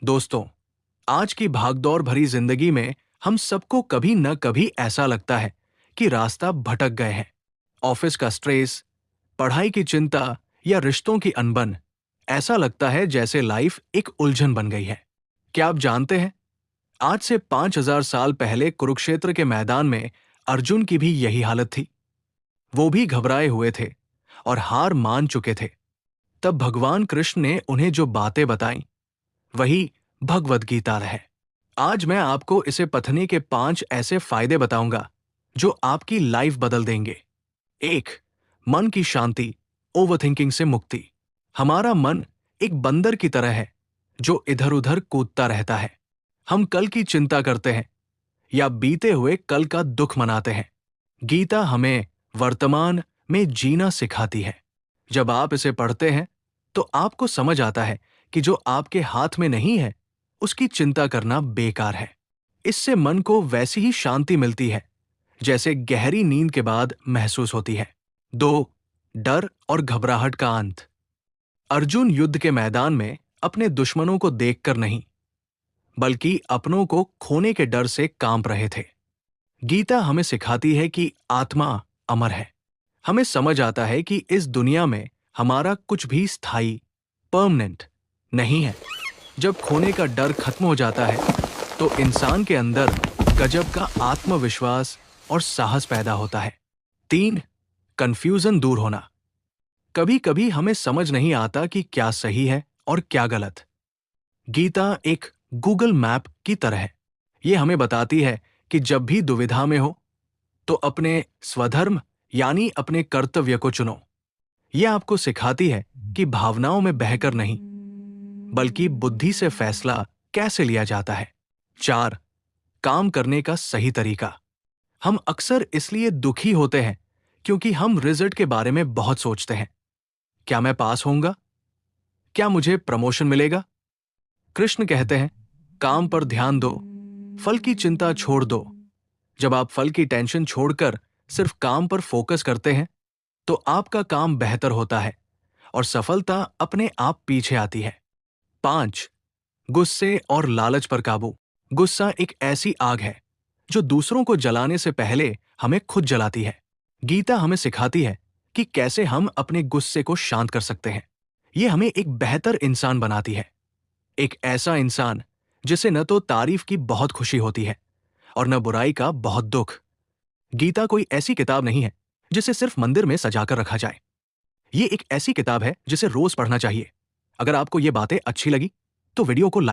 दोस्तों, आज की भागदौड़ भरी जिंदगी में हम सबको कभी न कभी ऐसा लगता है कि रास्ता भटक गए हैं। ऑफिस का स्ट्रेस, पढ़ाई की चिंता या रिश्तों की अनबन, ऐसा लगता है जैसे लाइफ एक उलझन बन गई है। क्या आप जानते हैं, आज से 5000 साल पहले कुरुक्षेत्र के मैदान में अर्जुन की भी यही हालत थी। वो भी घबराए हुए थे और हार मान चुके थे। तब भगवान कृष्ण ने उन्हें जो बातें बताईं, वही भगवद गीता है। आज मैं आपको इसे पढ़ने के 5 ऐसे फायदे बताऊंगा जो आपकी लाइफ बदल देंगे। 1. मन की शांति, ओवरथिंकिंग से मुक्ति। हमारा मन एक बंदर की तरह है जो इधर उधर कूदता रहता है। हम कल की चिंता करते हैं या बीते हुए कल का दुख मनाते हैं। गीता हमें वर्तमान में जीना सिखाती है। जब आप इसे पढ़ते हैं तो आपको समझ आता है कि जो आपके हाथ में नहीं है उसकी चिंता करना बेकार है। इससे मन को वैसी ही शांति मिलती है जैसे गहरी नींद के बाद महसूस होती है। 2. डर और घबराहट का अंत। अर्जुन युद्ध के मैदान में अपने दुश्मनों को देखकर नहीं, बल्कि अपनों को खोने के डर से कांप रहे थे। गीता हमें सिखाती है कि आत्मा अमर है। हमें समझ आता है कि इस दुनिया में हमारा कुछ भी स्थायी, परमानेंट नहीं है। जब खोने का डर खत्म हो जाता है तो इंसान के अंदर गजब का आत्मविश्वास और साहस पैदा होता है। 3. कंफ्यूजन दूर होना। कभी कभी हमें समझ नहीं आता कि क्या सही है और क्या गलत। गीता एक गूगल मैप की तरह है। ये हमें बताती है कि जब भी दुविधा में हो तो अपने स्वधर्म यानी अपने कर्तव्य को चुनो। यह आपको सिखाती है कि भावनाओं में बहकर नहीं, बल्कि बुद्धि से फैसला कैसे लिया जाता है। 4. काम करने का सही तरीका। हम अक्सर इसलिए दुखी होते हैं क्योंकि हम रिजल्ट के बारे में बहुत सोचते हैं। क्या मैं पास होऊंगा? क्या मुझे प्रमोशन मिलेगा? कृष्ण कहते हैं, काम पर ध्यान दो, फल की चिंता छोड़ दो। जब आप फल की टेंशन छोड़कर सिर्फ काम पर फोकस करते हैं तो आपका काम बेहतर होता है और सफलता अपने आप पीछे आती है। 5. गुस्से और लालच पर काबू। गुस्सा एक ऐसी आग है जो दूसरों को जलाने से पहले हमें खुद जलाती है। गीता हमें सिखाती है कि कैसे हम अपने गुस्से को शांत कर सकते हैं। यह हमें एक बेहतर इंसान बनाती है। एक ऐसा इंसान जिसे न तो तारीफ की बहुत खुशी होती है और न बुराई का बहुत दुख। गीता कोई ऐसी किताब नहीं है जिसे सिर्फ मंदिर में सजाकर रखा जाए। ये एक ऐसी किताब है जिसे रोज पढ़ना चाहिए। अगर आपको ये बातें अच्छी लगी तो वीडियो को